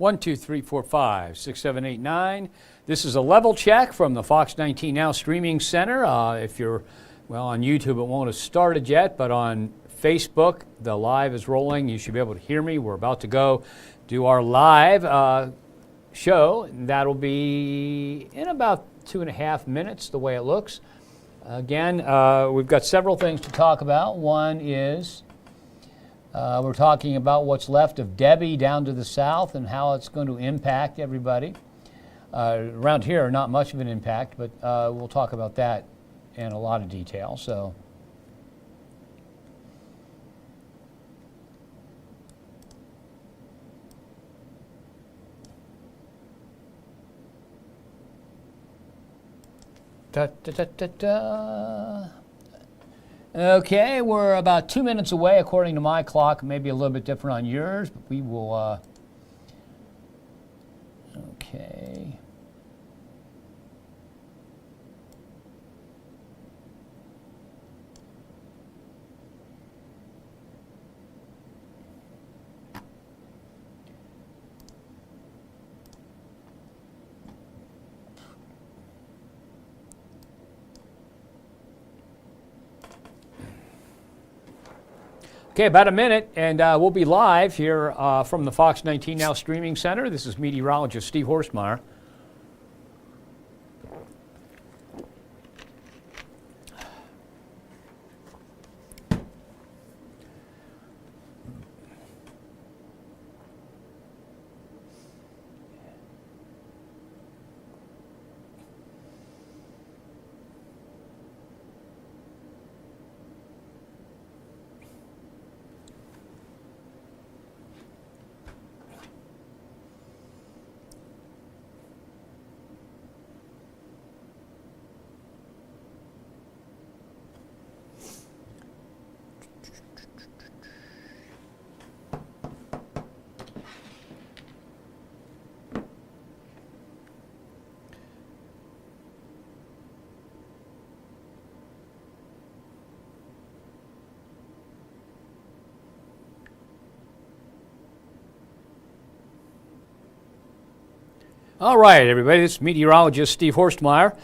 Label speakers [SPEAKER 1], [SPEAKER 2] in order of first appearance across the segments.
[SPEAKER 1] 1, 2, 3, 4, 5, 6, 7, 8, 9. This is a level check from the Fox 19 Now Streaming Center. If you're, well, on YouTube, it won't have started yet, but on Facebook, the live is rolling. You should be able to hear me. We're about to go do our live show. That'll be in about 2.5 minutes, the way it looks. Again, we've got several things to talk about. One is we're talking about what's left of Debbie down to the south and how it's going to impact everybody. Around here, not much of an impact, but we'll talk about that in a lot of detail. So, Okay, we're about 2 minutes away according to my clock, maybe a little bit different on yours, but we will, okay. Okay, about a minute, and we'll be live here from the Fox 19 Now Streaming Center. This is meteorologist Steve Horstmeyer. All right, everybody, this is meteorologist Steve Horstmeyer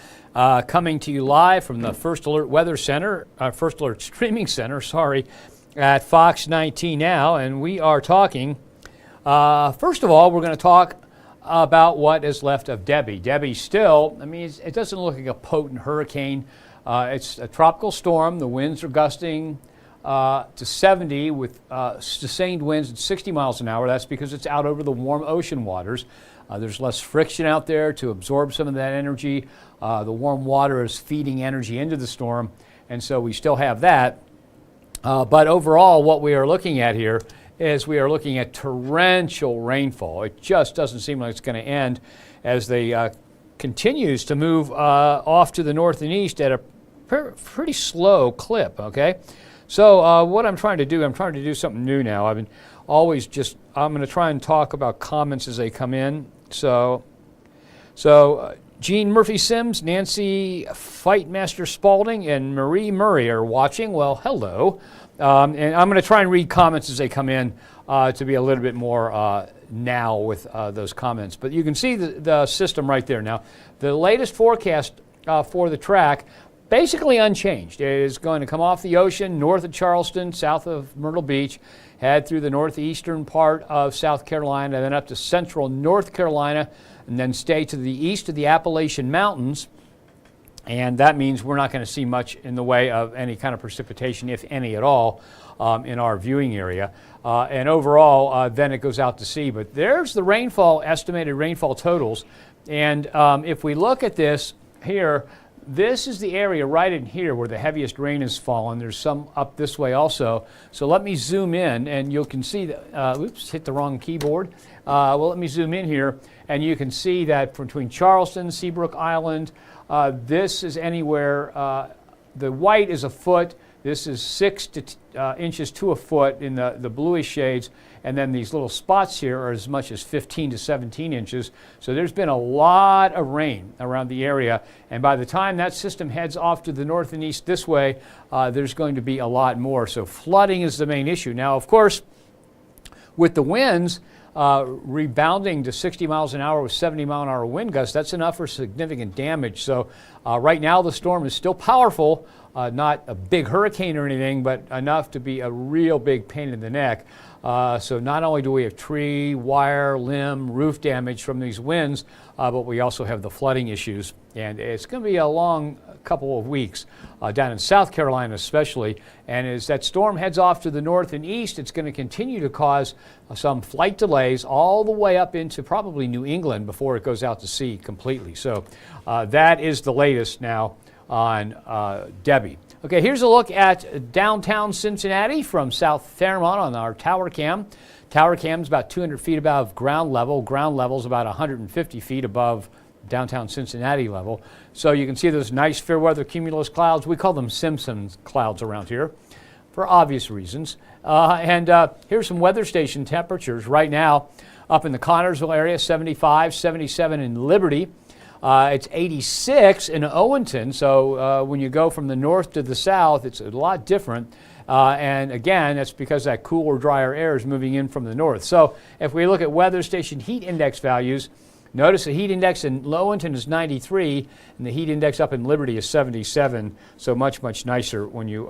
[SPEAKER 1] coming to you live from the First Alert Weather Center, First Alert Streaming Center, at Fox 19 Now, and we are talking, first of all, we're going to talk about what is left of Debbie. Debbie still, I mean, it doesn't look like a potent hurricane. It's a tropical storm. The winds are gusting to 70 with sustained winds at 60 miles an hour. That's because it's out over the warm ocean waters. There's less friction out there to absorb some of that energy. The warm water is feeding energy into the storm, and so we still have that. But overall, what we are looking at here is we are looking at torrential rainfall. It just doesn't seem like it's going to end as they continues to move off to the north and east at a pretty slow clip, okay? So what I'm trying to do something new now. I'm going to try and talk about comments as they come in. So Jean Murphy Sims, Nancy Fightmaster Spalding, and Marie Murray are watching. Well, hello. And I'm going to try and read comments as they come in to be a little bit more now with those comments. But you can see the system right there. Now, the latest forecast for the track, basically unchanged. It is going to come off the ocean north of Charleston, south of Myrtle Beach, head through the northeastern part of South Carolina, then up to central North Carolina, and then stay to the east of the Appalachian Mountains. And that means we're not going to see much in the way of any kind of precipitation, if any at all, in our viewing area. And overall, then it goes out to sea. But there's the rainfall, estimated rainfall totals. And if we look at this here, this is the area right in here where the heaviest rain has fallen. There's some up this way also. So let me zoom in, and you can see that, oops, hit the wrong keyboard. Well, let me zoom in here, and you can see that between Charleston, Seabrook Island, this is anywhere, the white is a foot. This is 6 inches to a foot in the bluish shades. And then these little spots here are as much as 15 to 17 inches. So there's been a lot of rain around the area. And by the time that system heads off to the north and east this way, there's going to be a lot more. So flooding is the main issue. Now, of course, with the winds, rebounding to 60 miles an hour with 70-mile-an-hour wind gusts, that's enough for significant damage. So right now the storm is still powerful, not a big hurricane or anything, but enough to be a real big pain in the neck. So not only do we have tree, wire, limb, roof damage from these winds, but we also have the flooding issues. And it's going to be a long couple of weeks down in South Carolina especially. And as that storm heads off to the north and east, it's going to continue to cause some flight delays all the way up into probably New England before it goes out to sea completely. So that is the latest now on Debbie. Okay, here's a look at downtown Cincinnati from South Fairmont on our tower cam. Tower cam is about 200 feet above ground level. Ground level is about 150 feet above downtown Cincinnati level. So you can see those nice fair weather cumulus clouds. We call them Simpsons clouds around here for obvious reasons. Here's some weather station temperatures right now up in the Connorsville area, 75, 77 in Liberty. It's 86 in Owenton, so when you go from the north to the south, it's a lot different. And again, that's because that cooler, drier air is moving in from the north. So if we look at weather station heat index values, notice the heat index in Owenton is 93, and the heat index up in Liberty is 77. So much, much nicer when you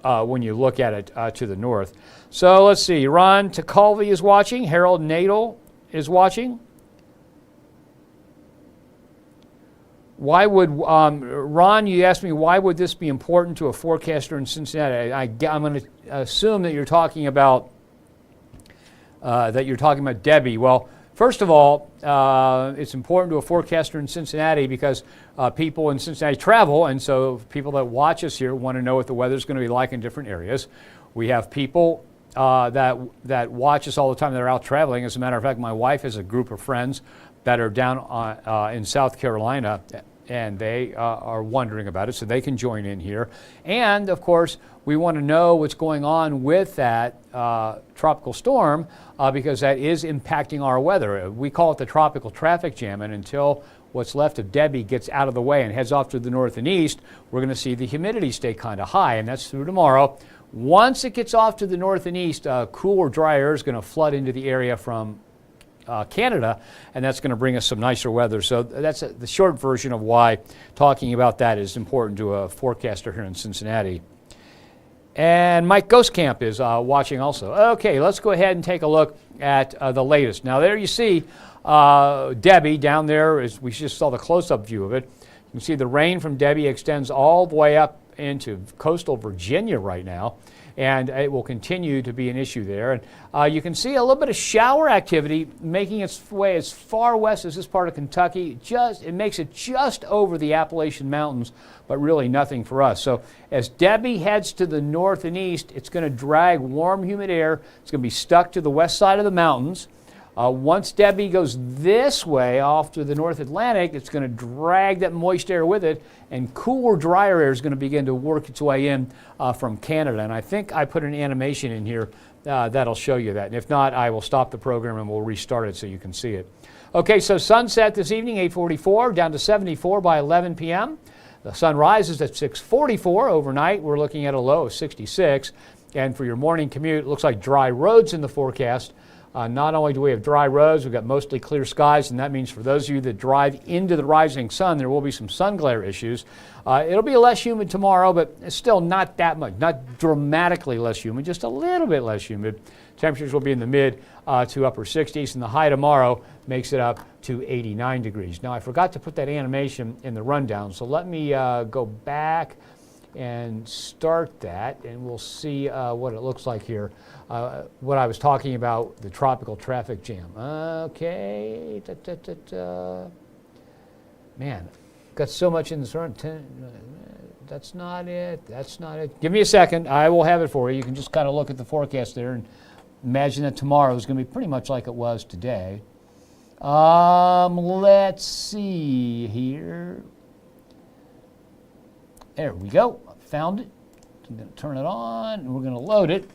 [SPEAKER 1] look at it to the north. So let's see. Ron Tecalvi is watching. Harold Nadel is watching. Why would, Ron, you asked me, why would this be important to a forecaster in Cincinnati? I'm going to assume that you're talking about Debbie. Well, first of all, it's important to a forecaster in Cincinnati because people in Cincinnati travel, and so people that watch us here want to know what the weather's going to be like in different areas. We have people that watch us all the time that are out traveling. As a matter of fact, my wife has a group of friends that are down in South Carolina, and they are wondering about it, so they can join in here. And of course, we want to know what's going on with that tropical storm because that is impacting our weather. We call it the tropical traffic jam, and until what's left of Debbie gets out of the way and heads off to the north and east, we're going to see the humidity stay kind of high, and that's through tomorrow. Once it gets off to the north and east, cooler, dry air is going to flood into the area from Canada, and that's going to bring us some nicer weather. So that's the short version of why talking about that is important to a forecaster here in Cincinnati. And Mike Ghostcamp is watching also. Okay, let's go ahead and take a look at the latest. Now there you see Debbie down there. We just saw the close-up view of it. You can see the rain from Debbie extends all the way up into coastal Virginia right now, and it will continue to be an issue there. And you can see a little bit of shower activity making its way as far west as this part of Kentucky. It makes it just over the Appalachian Mountains, but really nothing for us. So as Debbie heads to the north and east, it's going to drag warm, humid air. It's going to be stuck to the west side of the mountains. Once Debbie goes this way off to the North Atlantic, it's going to drag that moist air with it, and cooler, drier air is going to begin to work its way in from Canada. And I think I put an animation in here that'll show you that. And if not, I will stop the program and we'll restart it so you can see it. Okay, so sunset this evening, 8:44, down to 74 by 11 p.m. The sun rises at 6:44 overnight. We're looking at a low of 66. And for your morning commute, it looks like dry roads in the forecast. Not only do we have dry roads, we've got mostly clear skies, and that means for those of you that drive into the rising sun, there will be some sun glare issues. It'll be less humid tomorrow, but it's still not that much, not dramatically less humid, just a little bit less humid. Temperatures will be in the mid to upper 60s, and the high tomorrow makes it up to 89 degrees. Now, I forgot to put that animation in the rundown, so let me go back and start that, and we'll see what it looks like here. What I was talking about, the tropical traffic jam. Okay. Man, got so much in this run. That's not it. That's not it. Give me a second. I will have it for you. You can just kind of look at the forecast there and imagine that tomorrow is going to be pretty much like it was today. Let's see here. There we go. Found it. I'm going to turn it on, and we're going to load it.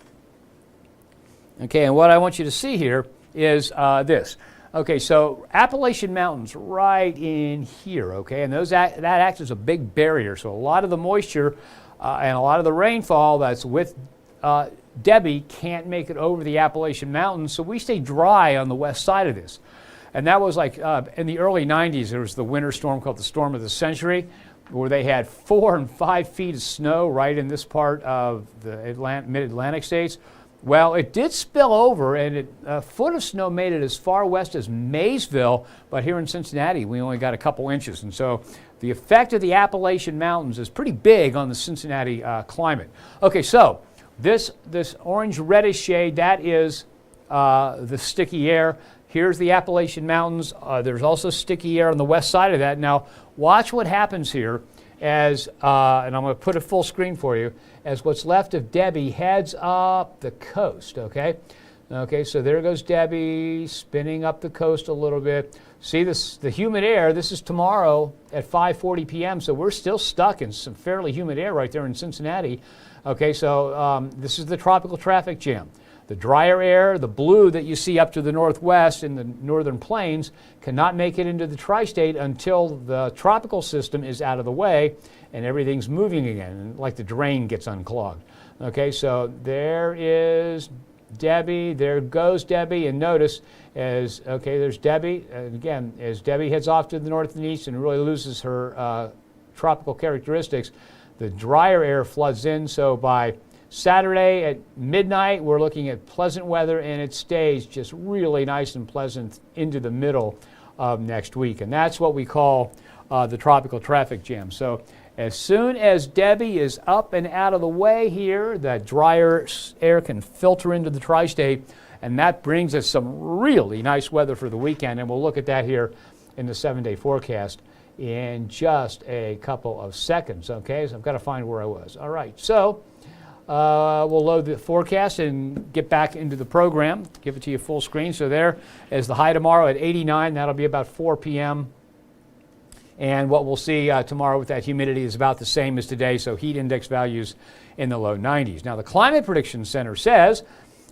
[SPEAKER 1] Okay, and what I want you to see here is this. Okay, so Appalachian Mountains right in here, okay, and that acts as a big barrier. So a lot of the moisture and a lot of the rainfall that's with Debbie can't make it over the Appalachian Mountains, so we stay dry on the west side of this. And that was like in the early 90s, there was the winter storm called the Storm of the Century, where they had 4 and 5 feet of snow right in this part of the mid-Atlantic states. Well, it did spill over, and a foot of snow made it as far west as Maysville, but here in Cincinnati, we only got a couple inches. And so the effect of the Appalachian Mountains is pretty big on the Cincinnati climate. Okay, so this orange-reddish shade, that is the sticky air. Here's the Appalachian Mountains. There's also sticky air on the west side of that. Now, watch what happens here as, and I'm going to put a full screen for you, as what's left of Debbie heads up the coast, okay? Okay, so there goes Debbie spinning up the coast a little bit. See this, the humid air, this is tomorrow at 5:40 p.m., so we're still stuck in some fairly humid air right there in Cincinnati. Okay, so this is the tropical traffic jam. The drier air, the blue that you see up to the northwest in the northern plains, cannot make it into the tri-state until the tropical system is out of the way and everything's moving again, like the drain gets unclogged. Okay, so there is Debbie, there goes Debbie, and notice as, okay, there's Debbie, and again, as Debbie heads off to the north and east and really loses her tropical characteristics, the drier air floods in, so by Saturday at midnight, we're looking at pleasant weather, and it stays just really nice and pleasant into the middle of next week. And that's what we call the tropical traffic jam. So as soon as Debbie is up and out of the way here, that drier air can filter into the tri-state, and that brings us some really nice weather for the weekend. And we'll look at that here in the 7-day forecast in just a couple of seconds. Okay, so I've got to find where I was. All right, so we'll load the forecast and get back into the program, give it to you full screen. So there is the high tomorrow at 89. That'll be about 4 p.m. And what we'll see tomorrow with that humidity is about the same as today, so heat index values in the low 90s. Now, the Climate Prediction Center says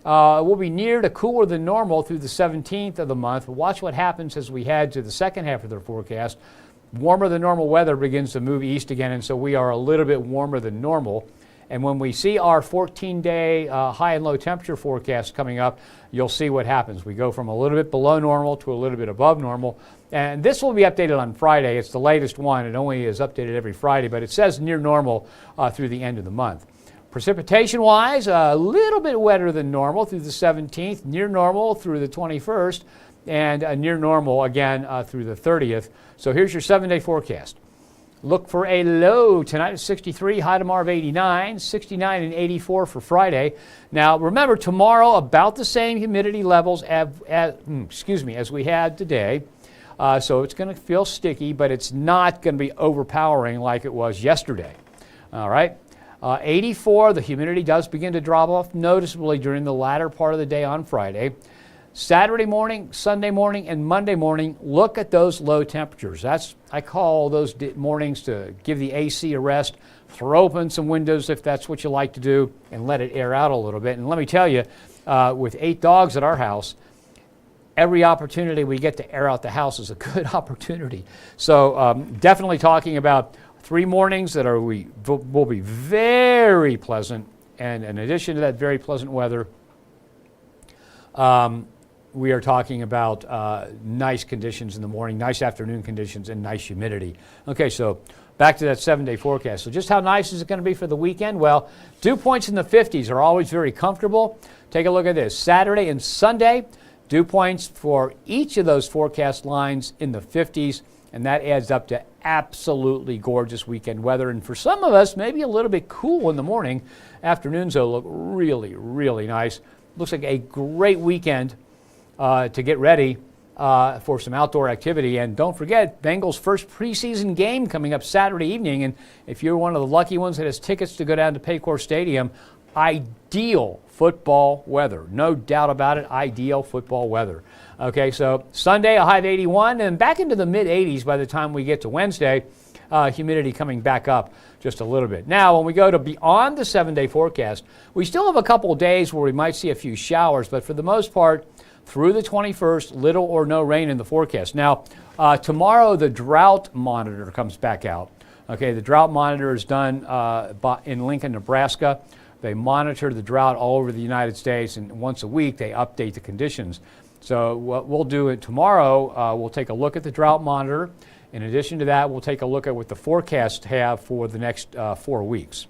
[SPEAKER 1] we'll be near to cooler than normal through the 17th of the month. Watch what happens as we head to the second half of their forecast. Warmer than normal weather begins to move east again, and so we are a little bit warmer than normal. And when we see our 14-day high and low temperature forecast coming up, you'll see what happens. We go from a little bit below normal to a little bit above normal. And this will be updated on Friday. It's the latest one. It only is updated every Friday, but it says near normal through the end of the month. Precipitation-wise, a little bit wetter than normal through the 17th, near normal through the 21st, and near normal again through the 30th. So here's your 7-day forecast. Look for a low tonight at 63, high tomorrow of 89, 69 and 84 for Friday. Now remember, tomorrow about the same humidity levels as we had today. So it's going to feel sticky, but it's not going to be overpowering like it was yesterday. All right. 84, the humidity does begin to drop off noticeably during the latter part of the day on Friday. Saturday morning, Sunday morning, and Monday morning, look at those low temperatures. I call those mornings to give the AC a rest, throw open some windows if that's what you like to do, and let it air out a little bit. And let me tell you, with 8 dogs at our house, every opportunity we get to air out the house is a good opportunity. So definitely talking about 3 mornings that will be very pleasant, and in addition to that very pleasant weather, we are talking about nice conditions in the morning, nice afternoon conditions, and nice humidity. Okay, so back to that 7-day forecast. So just how nice is it going to be for the weekend? Well, dew points in the 50s are always very comfortable. Take a look at this. Saturday and Sunday, dew points for each of those forecast lines in the 50s, and that adds up to absolutely gorgeous weekend weather. And for some of us, maybe a little bit cool in the morning. Afternoons, though, look really, really nice. Looks like a great weekend to get ready for some outdoor activity. And don't forget, Bengals' first preseason game coming up Saturday evening. And if you're one of the lucky ones that has tickets to go down to Paycor Stadium, ideal football weather. No doubt about it, ideal football weather. Okay, so Sunday, a high of 81, and back into the mid-80s by the time we get to Wednesday. Humidity coming back up just a little bit. Now, when we go to beyond the 7-day forecast, we still have a couple of days where we might see a few showers, but for the most part, through the 21st, little or no rain in the forecast. Now, tomorrow the drought monitor comes back out. Okay, the drought monitor is done in Lincoln, Nebraska. They monitor the drought all over the United States, and once a week they update the conditions. So what we'll do tomorrow, we'll take a look at the drought monitor. In addition to that, we'll take a look at what the forecasts have for the next 4 weeks.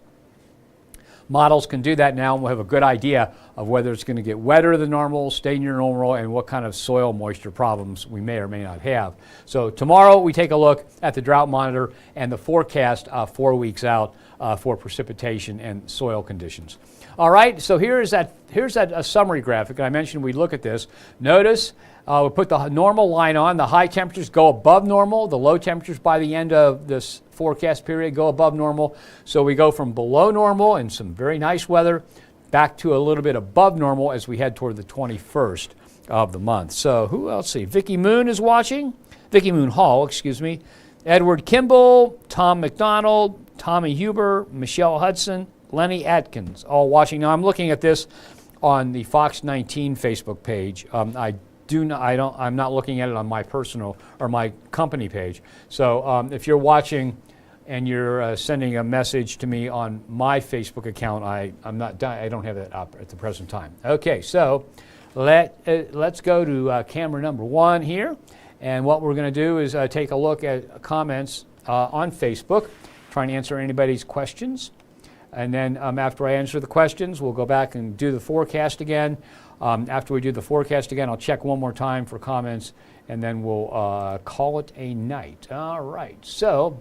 [SPEAKER 1] Models can do that now, and we'll have a good idea of whether it's going to get wetter than normal, stay near normal, and what kind of soil moisture problems we may or may not have. So tomorrow we take a look at the drought monitor and the forecast 4 weeks out for precipitation and soil conditions. All right, so here's that summary graphic. I mentioned we look at this. Notice we put the normal line on. The high temperatures go above normal. The low temperatures by the end of this forecast period go above normal. So we go from below normal and some very nice weather back to a little bit above normal as we head toward the 21st of the month. So who else? See, Vicki Moon is watching. Vicki Moon Hall, excuse me. Edward Kimball, Tom McDonald, Tommy Huber, Michelle Hudson, Lenny Atkins, all watching. Now I'm looking at this on the Fox 19 Facebook page. I'm not looking at it on my personal or my company page. So if you're watching and you're sending a message to me on my Facebook account, I don't have that up at the present time. Okay, so let's go to camera number 1 here, and what we're going to do is take a look at comments on Facebook, trying to answer anybody's questions. And then after I answer the questions, we'll go back and do the forecast again. After we do the forecast again, I'll check one more time for comments, and then we'll call it a night. All right, so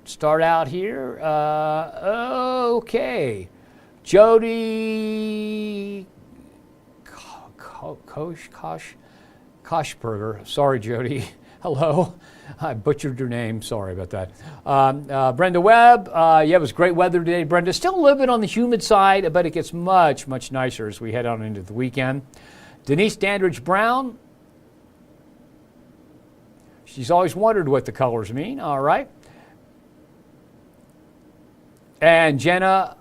[SPEAKER 1] start out here. Okay, Jody Koshberger. Sorry, Jody. Hello. I butchered your name. Sorry about that. Brenda Webb. Yeah, it was great weather today, Brenda. Still a little bit on the humid side, but it gets much, much nicer as we head on into the weekend. Denise Dandridge Brown. She's always wondered what the colors mean. All right. And Jenna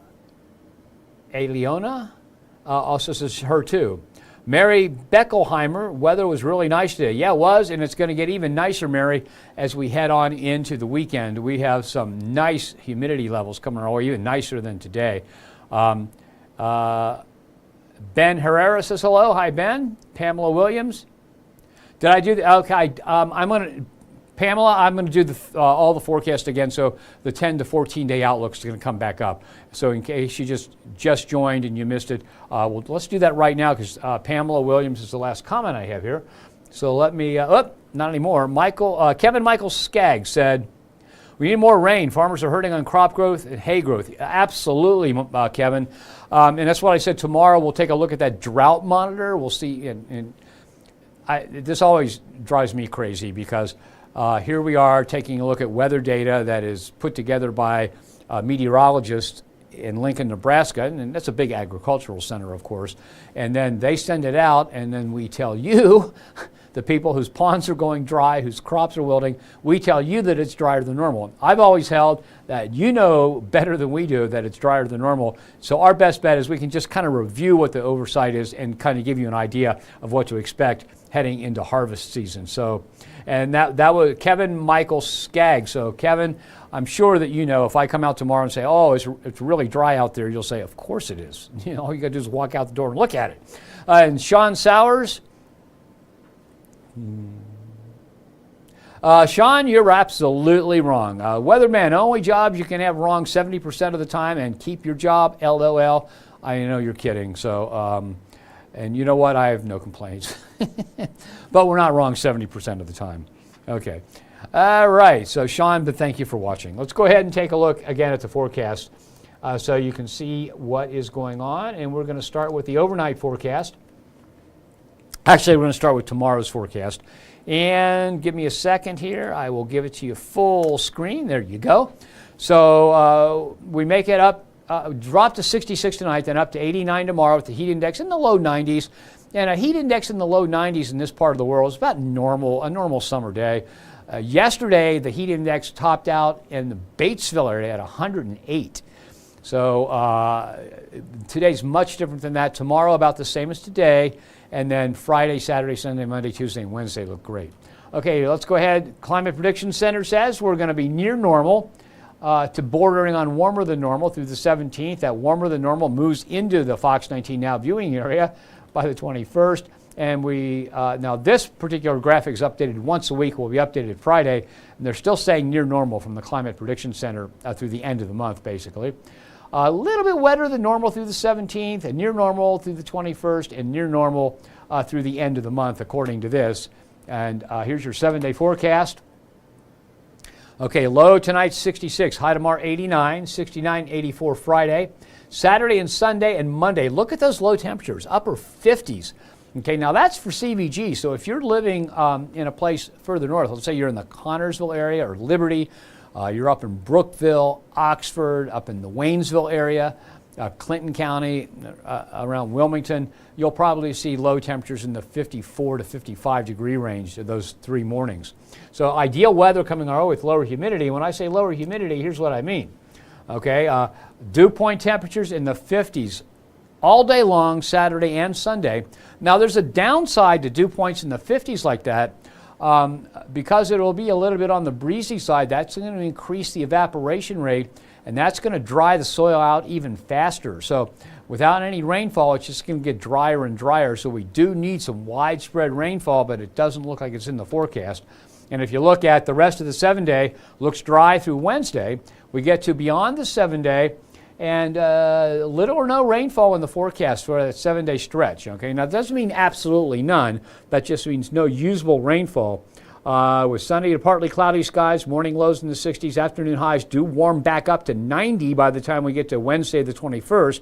[SPEAKER 1] Leona also says her too. Mary Beckelheimer, weather was really nice today. Yeah, it was, and it's going to get even nicer, Mary, as we head on into the weekend. We have some nice humidity levels coming our way, even nicer than today. Ben Herrera says hello. Hi, Ben. Pamela Williams. Did I do the, okay, Pamela, I'm going to do all the forecast again, so the 10 to 14 day outlook is going to come back up. So in case you just joined and you missed it, well, let's do that right now, because Pamela Williams is the last comment I have here. So let me, not anymore. Kevin Michael Skaggs said, we need more rain. Farmers are hurting on crop growth and hay growth. Absolutely, Kevin. And that's what I said. Tomorrow we'll take a look at that drought monitor. We'll see. This always drives me crazy, because here we are taking a look at weather data that is put together by meteorologists in Lincoln, Nebraska, and that's a big agricultural center, of course. And then they send it out, and then we tell you, the people whose ponds are going dry, whose crops are wilting, we tell you that it's drier than normal. I've always held that you know better than we do that it's drier than normal. So our best bet is we can just kind of review what the oversight is and kind of give you an idea of what to expect heading into harvest season. So, and that was Kevin Michael Skaggs. So Kevin, I'm sure that you know if I come out tomorrow and say, oh, it's really dry out there, you'll say, of course it is. You know, all you got to do is walk out the door and look at it. And Sean Sowers. Sean, you're absolutely wrong. Weatherman, only job you can have wrong 70% of the time and keep your job, LOL. I know you're kidding. So, and you know what? I have no complaints. But we're not wrong 70% of the time. Okay. All right. So, Sean, but thank you for watching. Let's go ahead and take a look again at the forecast so you can see what is going on. And we're going to start with the overnight forecast. Actually, we're going to start with tomorrow's forecast. And give me a second here. I will give it to you full screen. There you go. So we make it up, drop to 66 tonight, then up to 89 tomorrow with the heat index in the low 90s. And a heat index in the low 90s in this part of the world is about normal, a normal summer day. Yesterday, the heat index topped out in the Batesville area at 108. So today's much different than that. Tomorrow, about the same as today. And then Friday, Saturday, Sunday, Monday, Tuesday, and Wednesday look great. Okay, let's go ahead. Climate Prediction Center says we're going to be near normal to bordering on warmer than normal through the 17th. That warmer than normal moves into the Fox 19 Now viewing area by the 21st. And now this particular graphic is updated once a week. Will be updated Friday. And they're still saying near normal from the Climate Prediction Center through the end of the month, basically. A little bit wetter than normal through the 17th, and near normal through the 21st, and near normal through the end of the month, according to this. And here's your 7-day forecast. Okay, low tonight 66, high tomorrow 89, 69, 84 Friday. Saturday and Sunday and Monday, look at those low temperatures, upper 50s. Okay, now that's for CVG. So if you're living in a place further north, let's say you're in the Connorsville area or Liberty, you're up in Brookville, Oxford, up in the Waynesville area, Clinton County, around Wilmington, you'll probably see low temperatures in the 54 to 55 degree range those 3 mornings. So ideal weather coming our way with lower humidity. When I say lower humidity, here's what I mean. Okay, dew point temperatures in the 50s all day long, Saturday and Sunday. Now there's a downside to dew points in the 50s like that. Because it will be a little bit on the breezy side, that's going to increase the evaporation rate, and that's going to dry the soil out even faster. So without any rainfall, it's just going to get drier and drier. So we do need some widespread rainfall, but it doesn't look like it's in the forecast. And if you look at the rest of the 7-day, looks dry through Wednesday. We get to beyond the 7-day, and little or no rainfall in the forecast for that 7-day stretch. Okay, now that doesn't mean absolutely none. That just means no usable rainfall. With sunny to partly cloudy skies, morning lows in the 60s, afternoon highs do warm back up to 90 by the time we get to Wednesday the 21st.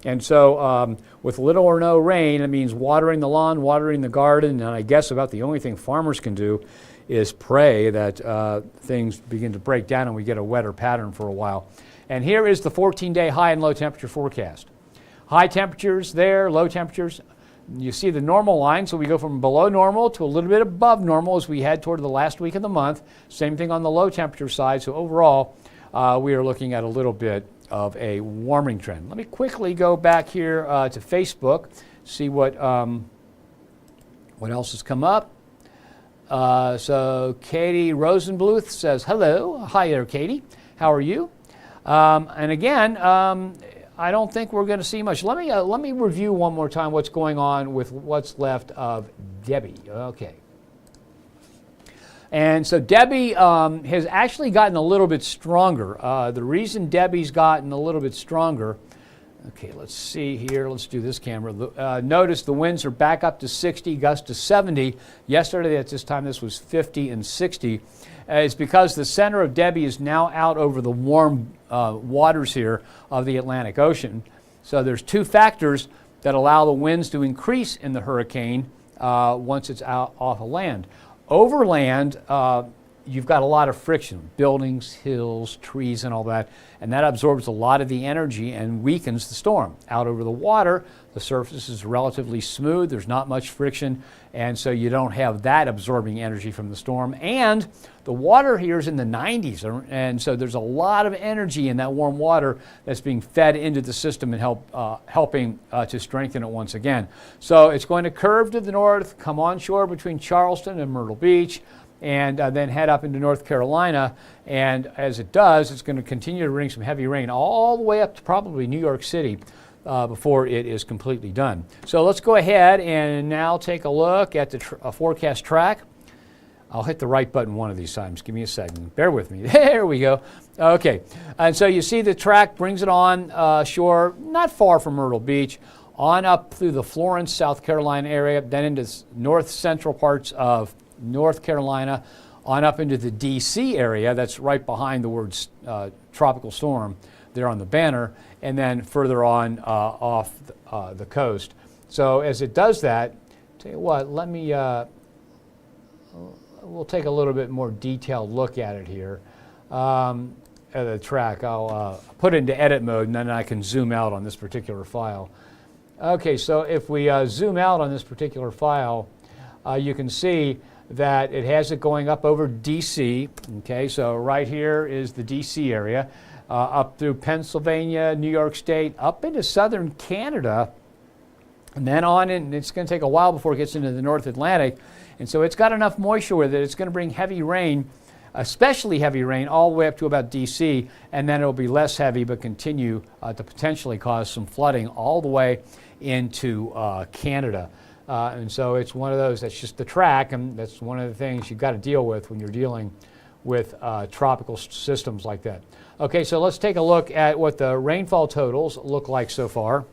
[SPEAKER 1] And so with little or no rain, it means watering the lawn, watering the garden, and I guess about the only thing farmers can do is pray that things begin to break down and we get a wetter pattern for a while. And here is the 14-day high and low temperature forecast. High temperatures there, low temperatures. You see the normal line, so we go from below normal to a little bit above normal as we head toward the last week of the month. Same thing on the low temperature side. So overall, we are looking at a little bit of a warming trend. Let me quickly go back here to Facebook, see what else has come up. So Katie Rosenbluth says, hello. Hi there, Katie. How are you? And again, I don't think we're going to see much. Let me review one more time what's going on with what's left of Debbie. Okay. And so Debbie has actually gotten a little bit stronger. The reason Debbie's gotten a little bit stronger, okay, let's see here. Let's do this camera. Notice the winds are back up to 60, gusts to 70. Yesterday at this time, this was 50 and 60. It's because the center of Debbie is now out over the warm waters here of the Atlantic Ocean. So there's 2 factors that allow the winds to increase in the hurricane once it's out off of land. Over land, you've got a lot of friction, buildings, hills, trees, and all that, and that absorbs a lot of the energy and weakens the storm. Out over the water, the surface is relatively smooth, there's not much friction, and so you don't have that absorbing energy from the storm. And the water here is in the 90s, and so there's a lot of energy in that warm water that's being fed into the system and helping to strengthen it once again. So it's going to curve to the north, come onshore between Charleston and Myrtle Beach, and then head up into North Carolina. And as it does, it's going to continue to bring some heavy rain all the way up to probably New York City before it is completely done. So let's go ahead and now take a look at the forecast track. I'll hit the right button one of these times. Give me a second. Bear with me. There we go. Okay. And so you see the track brings it on shore, not far from Myrtle Beach, on up through the Florence, South Carolina area, then into north central parts of North Carolina, on up into the D.C. area. That's right behind the word tropical storm there on the banner, and then further on off the coast. So as it does that, tell you what, let me, we'll take a little bit more detailed look at it here. At the track, I'll put it into edit mode, and then I can zoom out on this particular file. Okay, so if we zoom out on this particular file, you can see that it has it going up over D.C. Okay, so right here is the D.C. area, up through Pennsylvania, New York State, up into southern Canada, and then on in. It's going to take a while before it gets into the North Atlantic, and so it's got enough moisture with it. It's going to bring heavy rain especially heavy rain all the way up to about D.C., and then it'll be less heavy but continue to potentially cause some flooding all the way into Canada. And so it's one of those, that's just the track, and that's one of the things you've got to deal with when you're dealing with tropical systems like that. Okay, so let's take a look at what the rainfall totals look like so far.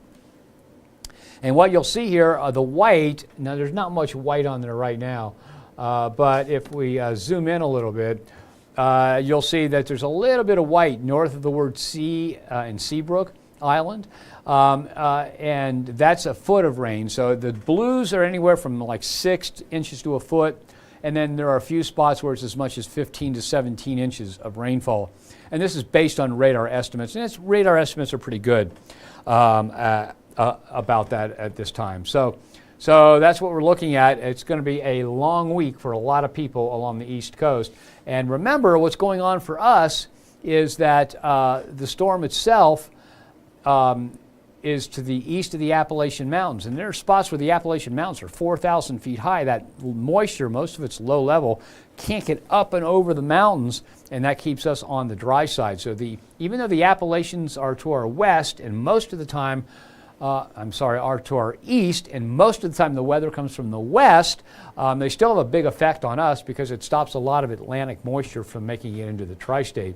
[SPEAKER 1] And what you'll see here are the white. Now, there's not much white on there right now, but if we zoom in a little bit, you'll see that there's a little bit of white north of the word sea in Seabrook Island. And that's a foot of rain. So the blues are anywhere from like 6 inches to a foot. And then there are a few spots where it's as much as 15 to 17 inches of rainfall. And this is based on radar estimates. And radar estimates are pretty good about that at this time. So that's what we're looking at. It's going to be a long week for a lot of people along the East Coast. And remember, what's going on for us is that the storm itself is to the east of the Appalachian Mountains. And there are spots where the Appalachian Mountains are 4,000 feet high. That moisture, most of it's low level, can't get up and over the mountains, and that keeps us on the dry side. So even though the Appalachians are to our west, and most of the time, are to our east, and most of the time the weather comes from the west, they still have a big effect on us because it stops a lot of Atlantic moisture from making it into the tri-state.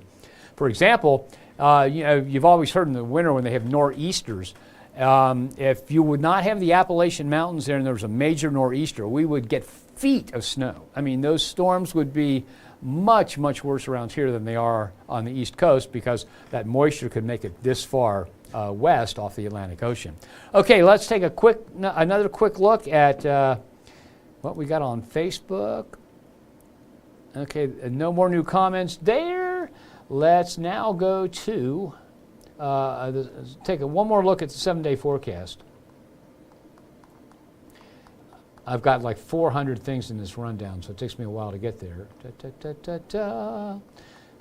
[SPEAKER 1] For example, you've always heard in the winter when they have nor'easters, if you would not have the Appalachian Mountains there and there was a major nor'easter, we would get feet of snow. I mean, those storms would be much, much worse around here than they are on the East Coast because that moisture could make it this far west off the Atlantic Ocean. Okay, let's take another quick look at what we got on Facebook. Okay, no more new comments there. Let's now go to take one more look at the 7-day forecast. I've got like 400 things in this rundown, so it takes me a while to get there.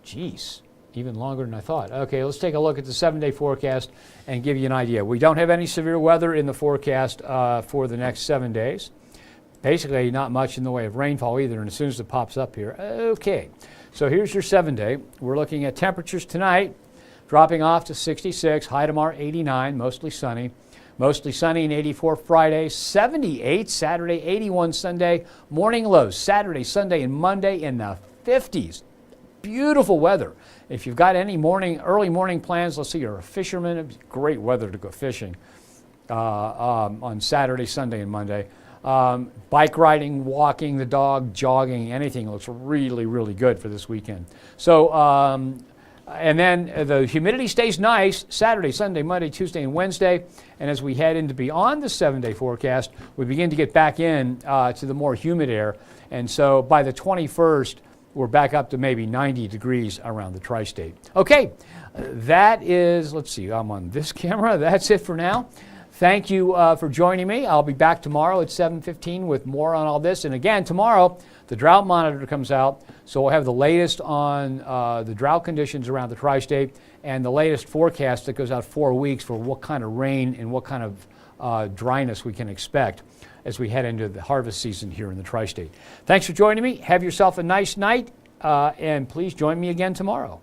[SPEAKER 1] Jeez, even longer than I thought. Okay, let's take a look at the 7-day forecast and give you an idea. We don't have any severe weather in the forecast for the next 7 days. Basically, not much in the way of rainfall either, and as soon as it pops up here. Okay, so here's your 7-day. We're looking at temperatures tonight, dropping off to 66, high tomorrow 89, mostly sunny. Mostly sunny and 84 Friday, 78 Saturday, 81 Sunday. Morning lows Saturday, Sunday, and Monday in the 50s. Beautiful weather. If you've got any early morning plans, let's say you're a fisherman, it's great weather to go fishing on Saturday, Sunday, and Monday. Bike riding, walking the dog, jogging, anything looks really, really good for this weekend. So, and then the humidity stays nice Saturday, Sunday, Monday, Tuesday, and Wednesday. And as we head into beyond the 7-day forecast, we begin to get back in to the more humid air. And so by the 21st, we're back up to maybe 90 degrees around the tri-state. Okay, that is, let's see, I'm on this camera. That's it for now. Thank you for joining me. I'll be back tomorrow at 7:15 with more on all this. And again, tomorrow, the drought monitor comes out, so we'll have the latest on the drought conditions around the tri-state and the latest forecast that goes out 4 weeks for what kind of rain and what kind of dryness we can expect as we head into the harvest season here in the tri-state. Thanks for joining me. Have yourself a nice night, and please join me again tomorrow.